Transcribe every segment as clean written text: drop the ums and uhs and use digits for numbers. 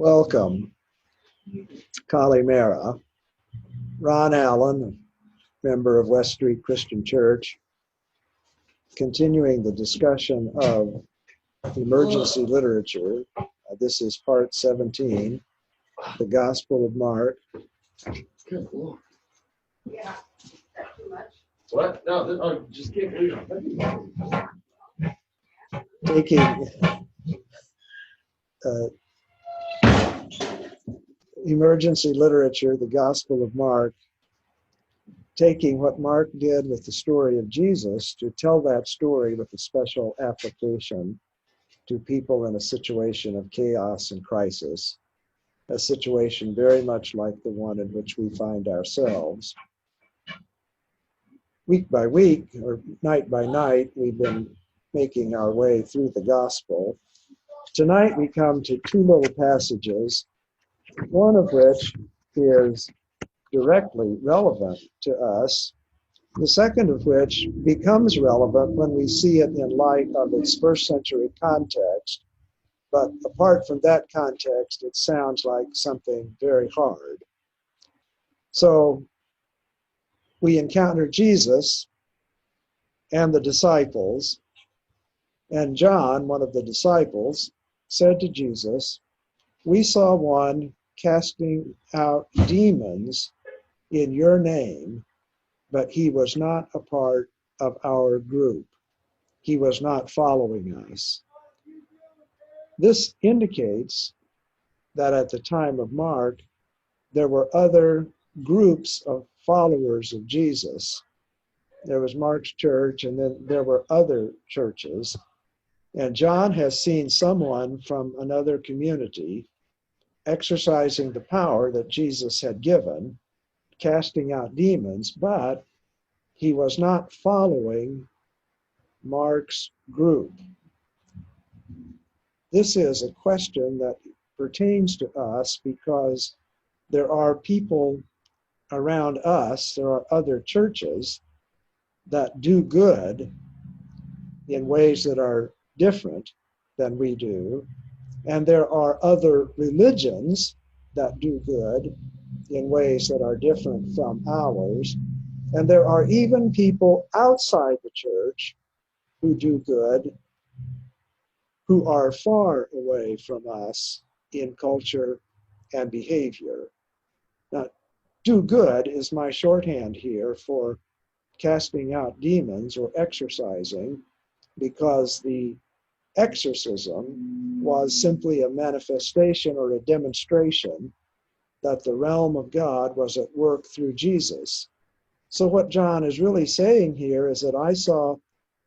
Welcome, Kalimera. Ron Allen, member of West Street Christian Church, continuing the discussion of emergency literature. This is part 17, the Gospel of Mark. Good Lord. Yeah, that's too much. What? No, just keep reading. Taking emergency literature, the Gospel of Mark, taking what Mark did with the story of Jesus to tell that story with a special application to people in a situation of chaos and crisis, a situation very much like the one in which we find ourselves. Week by week, or night by night, we've been making our way through the gospel. Tonight we come to two little passages, one of which is directly relevant to us, the second of which becomes relevant when we see it in light of its first century context. But apart from that context, it sounds like something very hard. So we encounter Jesus and the disciples, and John, one of the disciples, said to Jesus, "We saw one casting out demons in your name, but he was not a part of our group. He was not following us." This indicates that at the time of Mark, there were other groups of followers of Jesus. There was Mark's church, and then there were other churches. And John has seen someone from another community exercising the power that Jesus had given, casting out demons, but he was not following Mark's group. This is a question that pertains to us because there are people around us, there are other churches that do good in ways that are different than we do, and there are other religions that do good in ways that are different from ours, and there are even people outside the church who do good who are far away from us in culture and behavior. Now, do good is my shorthand here for casting out demons or exorcising, because the exorcism was simply a manifestation or a demonstration that the realm of God was at work through Jesus. So what John is really saying here is that I saw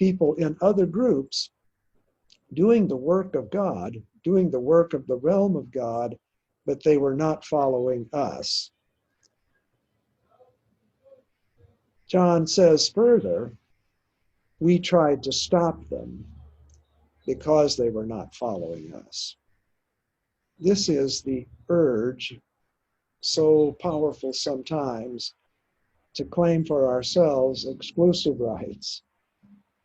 people in other groups doing the work of God, doing the work of the realm of God, but they were not following us. John says further, we tried to stop them because they were not following us. This is the urge, so powerful sometimes, to claim for ourselves exclusive rights,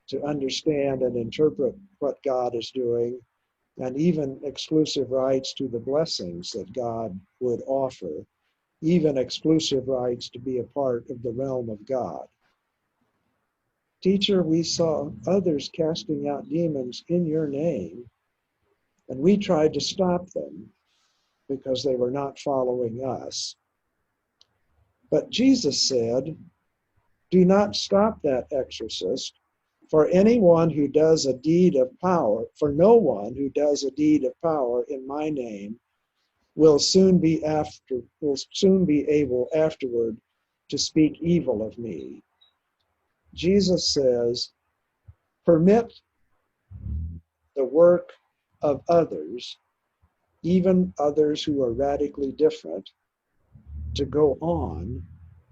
to understand and interpret what God is doing, and even exclusive rights to the blessings that God would offer, even exclusive rights to be a part of the realm of God. Teacher, we saw others casting out demons in your name, and we tried to stop them because they were not following us. But Jesus said, do not stop that exorcist, for anyone who does a deed of power, for no one who does a deed of power in my name will soon be able afterward to speak evil of me. Jesus says, permit the work of others, even others who are radically different, to go on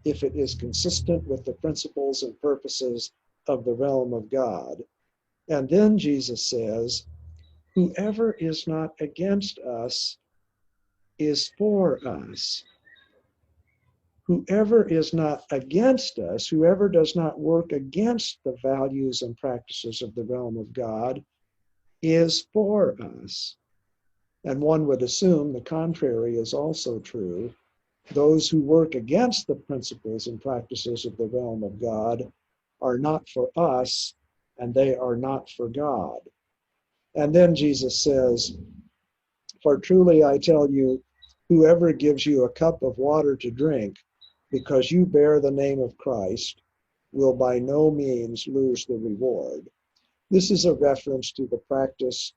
if it is consistent with the principles and purposes of the realm of God. And then Jesus says, whoever is not against us is for us. Whoever is not against us, whoever does not work against the values and practices of the realm of God, is for us. And one would assume the contrary is also true. Those who work against the principles and practices of the realm of God are not for us, and they are not for God. And then Jesus says, "For truly I tell you, whoever gives you a cup of water to drink, because you bear the name of Christ, will by no means lose the reward." This is a reference to the practice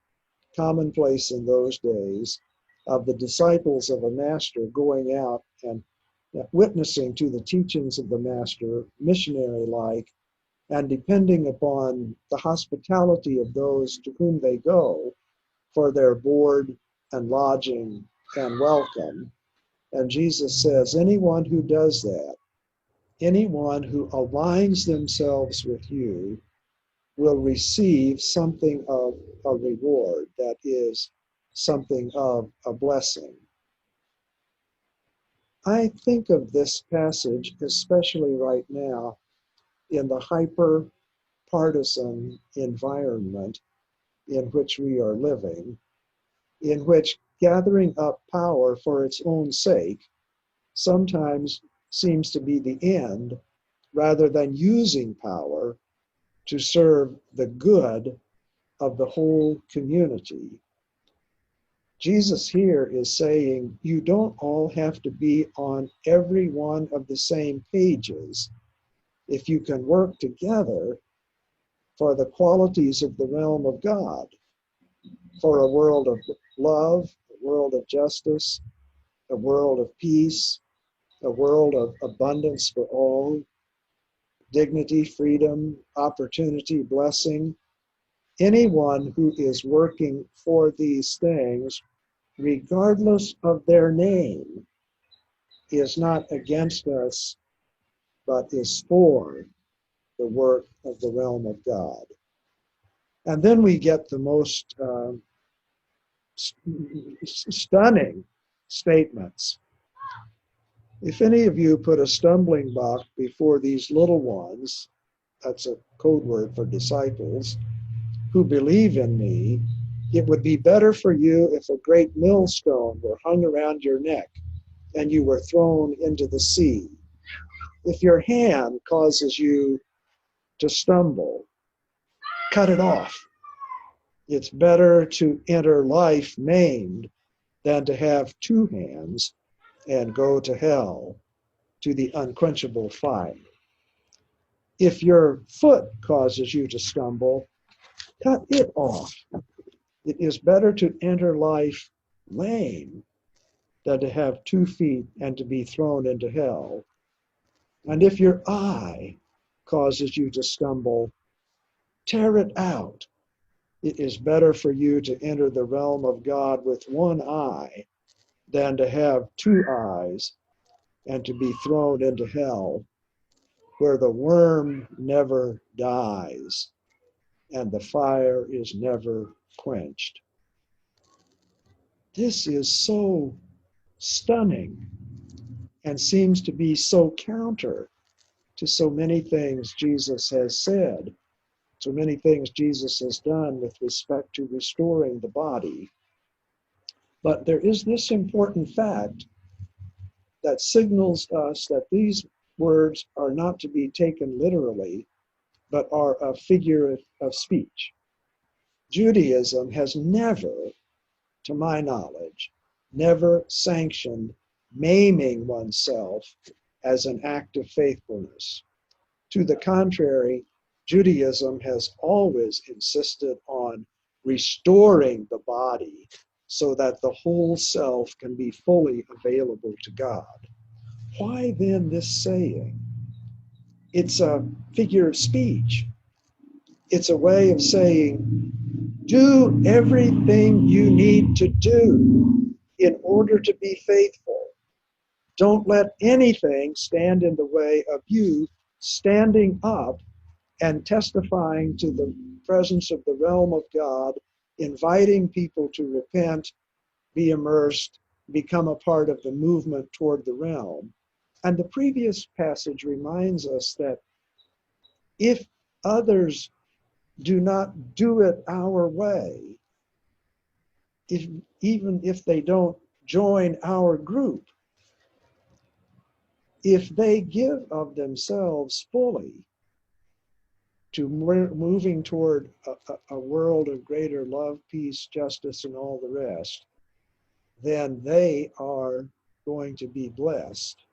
commonplace in those days of the disciples of a master going out and witnessing to the teachings of the master, missionary like, and depending upon the hospitality of those to whom they go for their board and lodging and welcome. And Jesus says, anyone who does that, anyone who aligns themselves with you, will receive something of a reward, that is, something of a blessing. I think of this passage, especially right now, in the hyper partisan environment in which we are living, in which gathering up power for its own sake sometimes seems to be the end, rather than using power to serve the good of the whole community. Jesus here is saying you don't all have to be on every one of the same pages. If you can work together for the qualities of the realm of God, for a world of love, a world of justice, a world of peace, a world of abundance for all, dignity, freedom, opportunity, blessing. Anyone who is working for these things, regardless of their name, is not against us, but is for the work of the realm of God. And then we get the most stunning statements. If any of you put a stumbling block before these little ones, that's a code word for disciples, who believe in me, it would be better for you if a great millstone were hung around your neck and you were thrown into the sea. If your hand causes you to stumble, cut it off. It's better to enter life maimed than to have two hands and go to hell, to the unquenchable fire. If your foot causes you to stumble, cut it off. It is better to enter life lame than to have 2 feet and to be thrown into hell. And if your eye causes you to stumble, tear it out. It is better for you to enter the realm of God with one eye than to have 2 eyes and to be thrown into hell, where the worm never dies and the fire is never quenched. This is so stunning and seems to be so counter to so many things Jesus has said, so many things Jesus has done with respect to restoring the body. But there is this important fact that signals us that these words are not to be taken literally, but are a figure of speech. Judaism has never, to my knowledge, never sanctioned maiming oneself as an act of faithfulness. To the contrary, Judaism has always insisted on restoring the body so that the whole self can be fully available to God. Why then this saying? It's a figure of speech. It's a way of saying, do everything you need to do in order to be faithful. Don't let anything stand in the way of you standing up and testifying to the presence of the realm of God, inviting people to repent, be immersed, become a part of the movement toward the realm. And the previous passage reminds us that if others do not do it our way, even if they don't join our group, if they give of themselves fully to moving toward a world of greater love, peace, justice, and all the rest, then they are going to be blessed.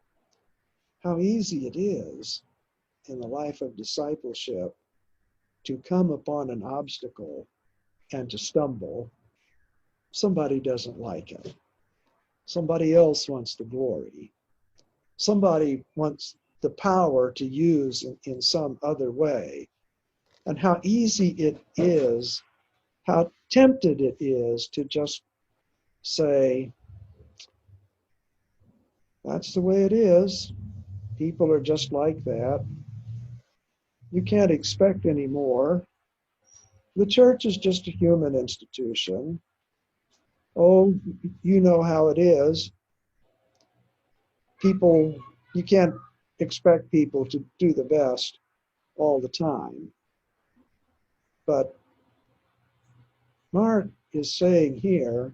How easy it is in the life of discipleship to come upon an obstacle and to stumble. Somebody doesn't like it. Somebody else wants the glory. Somebody wants the power to use in some other way. And how easy it is, how tempted it is to just say, that's the way it is. People are just like that. You can't expect any more. The church is just a human institution. Oh, you know how it is. People, you can't expect people to do the best all the time. But Mark is saying here,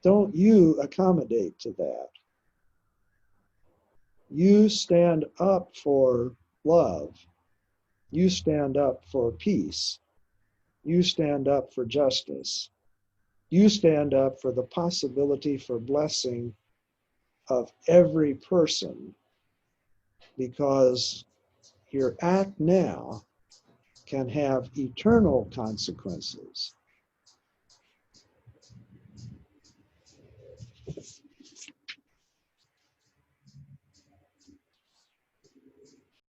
don't you accommodate to that. You stand up for love. You stand up for peace. You stand up for justice. You stand up for the possibility for blessing of every person, because your act now can have eternal consequences.